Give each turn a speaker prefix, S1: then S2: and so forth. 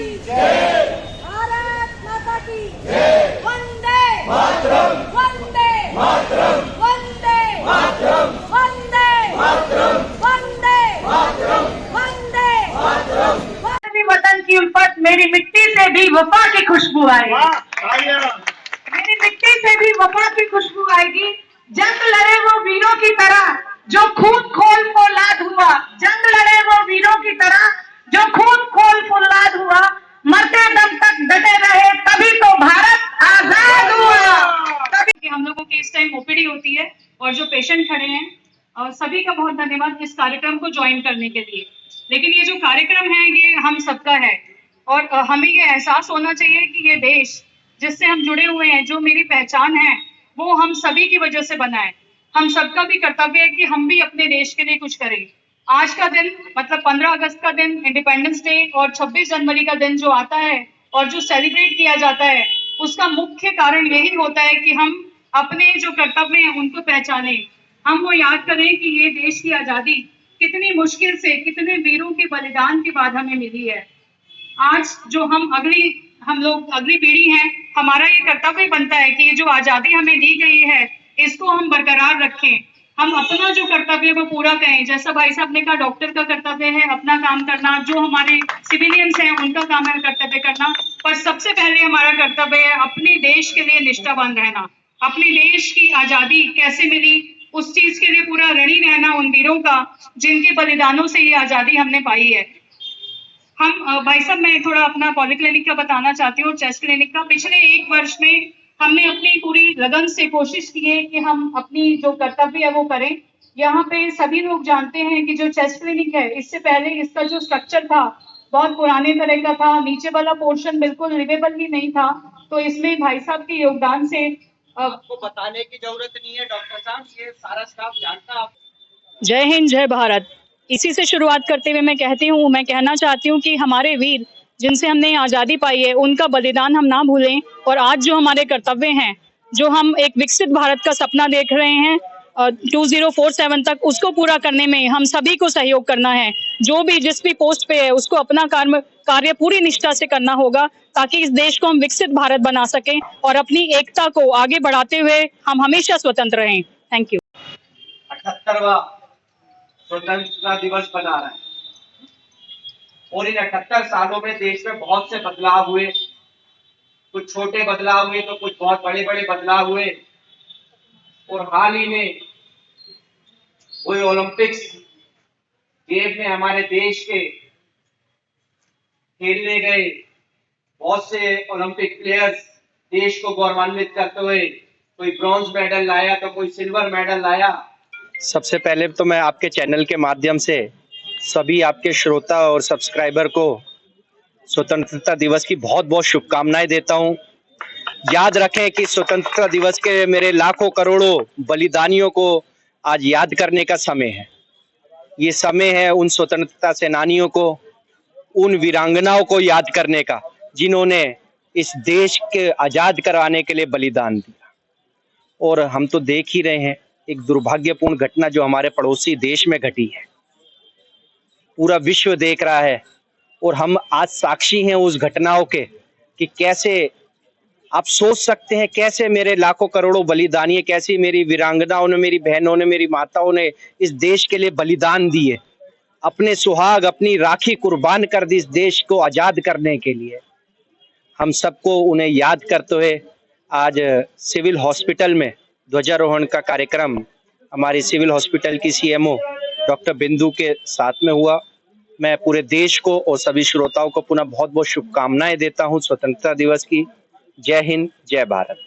S1: जय, भारत माता की जय, वंदे मातरम, वंदे मातरम, वंदे मातरम, वंदे मातरम, वंदे मातरम, वंदे मातरम। वतन की उल्फत, मेरी मिट्टी से भी वफा की खुशबू आएगी, मेरी मिट्टी से भी वफा की खुशबू आएगी। जंग लड़े वो वीरों की तरह जो खून खोल फौलाद हुआ, जंग लड़े वो वीरों की तरह जो खून खोल फौलाद हुआ, मरते दम तक डटे रहे तभी तो भारत आजाद हुआ। तभी हम लोगों की इस टाइम ओपीडी होती है और जो पेशेंट खड़े हैं और सभी का बहुत धन्यवाद इस कार्यक्रम को ज्वाइन करने के लिए। लेकिन ये जो कार्यक्रम है ये हम सबका है और हमें ये एहसास होना चाहिए कि ये देश जिससे हम जुड़े हुए हैं, जो मेरी पहचान है, वो हम सभी की वजह से बना है। हम सबका भी कर्तव्य है कि हम भी अपने देश के लिए कुछ करें। आज का दिन मतलब 15 अगस्त का दिन, इंडिपेंडेंस डे और 26 जनवरी का दिन जो आता है और जो सेलिब्रेट किया जाता है, उसका मुख्य कारण यही होता है कि हम अपने जो कर्तव्य हैं उनको पहचानें। हम वो याद करें कि ये देश की आजादी कितनी मुश्किल से, कितने वीरों के बलिदान के बाद हमें मिली है। आज जो हम लोग अगली पीढ़ी है, हमारा ये कर्तव्य बनता है कि ये जो आजादी हमें दी गई है इसको हम बरकरार रखें। हम अपना जो कर्तव्य है वो पूरा करें। जैसा भाई साहब ने कहा, डॉक्टर का कर्तव्य है अपना काम करना, जो हमारे सिविलियंस हैं उनका काम है कर्तव्य करना, पर सबसे पहले हमारा कर्तव्य है अपने देश के लिए निष्ठावान रहना। अपने देश की आजादी कैसे मिली उस चीज के लिए पूरा ऋणी रहना उन वीरों का जिनके बलिदानों से ये आजादी हमने पाई है। हम भाई साहब, मैं थोड़ा अपना पॉलीक्लिनिक का बताना चाहती हूँ, चेस्ट क्लिनिक का। पिछले 1 वर्ष में हमने अपनी पूरी लगन से कोशिश की है कि हम अपनी जो कर्तव्य है वो करें। यहाँ पे सभी लोग जानते हैं कि जो चेस्ट क्लिनिक है, इससे पहले इसका जो स्ट्रक्चर था बहुत पुराने तरह का था, नीचे वाला पोर्शन बिल्कुल लिवेबल ही नहीं था। तो इसमें भाई साहब के योगदान से
S2: आपको बताने की जरूरत नहीं है डॉक्टर साहब, ये सारा स्टाफ जानता है।
S3: जय हिंद, जय भारत। इसी से शुरुआत करते हुए मैं कहना चाहती हूँ कि हमारे वीर जिनसे हमने आज़ादी पाई है उनका बलिदान हम ना भूलें और आज जो हमारे कर्तव्य हैं, जो हम एक विकसित भारत का सपना देख रहे हैं 2047 तक, उसको पूरा करने में हम सभी को सहयोग करना है। जो भी जिस भी पोस्ट पे है उसको अपना कार्य पूरी निष्ठा से करना होगा ताकि इस देश को हम विकसित भारत बना सकें और अपनी एकता को आगे बढ़ाते हुए हम हमेशा स्वतंत्र रहें। Thank you.
S2: 78वां स्वतंत्रता दिवस बना रहे हैं और इन 78 सालों में देश में बहुत से बदलाव हुए, कुछ छोटे बदलाव हुए तो कुछ बहुत बड़े बड़े बदलाव हुए। और हाल ही में हुए ओलंपिक्स गेम में हमारे देश के खेलने गए बहुत से ओलंपिक प्लेयर्स देश को गौरवान्वित करते हुए कोई ब्रॉन्ज मेडल लाया तो कोई सिल्वर मेडल लाया।
S4: सबसे पहले तो मैं आपके चैनल के माध्यम से सभी आपके श्रोता और सब्सक्राइबर को स्वतंत्रता दिवस की बहुत बहुत शुभकामनाएं देता हूं। याद रखें कि स्वतंत्रता दिवस के मेरे लाखों करोड़ों बलिदानियों को आज याद करने का समय है। ये समय है उन स्वतंत्रता सेनानियों को, उन वीरांगनाओं को याद करने का जिन्होंने इस देश के आजाद कराने के लिए बलिदान दिया। और हम तो देख ही रहे हैं एक दुर्भाग्यपूर्ण घटना जो हमारे पड़ोसी देश में घटी है, पूरा विश्व देख रहा है और हम आज साक्षी हैं उस घटनाओं के कि कैसे आप सोच सकते हैं कैसे मेरे लाखों करोड़ों बलिदानी, कैसी मेरी वीरांगनाओं ने, मेरी बहनों ने, मेरी माताओं ने इस देश के लिए बलिदान दिए, अपने सुहाग अपनी राखी कुर्बान कर दी इस देश को आजाद करने के लिए। हम सबको उन्हें याद करते हुए आज सिविल हॉस्पिटल में ध्वजारोहण का कार्यक्रम हमारी सिविल हॉस्पिटल की सीएमओ डॉक्टर बिंदु के साथ में हुआ। मैं पूरे देश को और सभी श्रोताओं को पुनः बहुत बहुत शुभकामनाएं देता हूं स्वतंत्रता दिवस की। जय हिंद, जय भारत।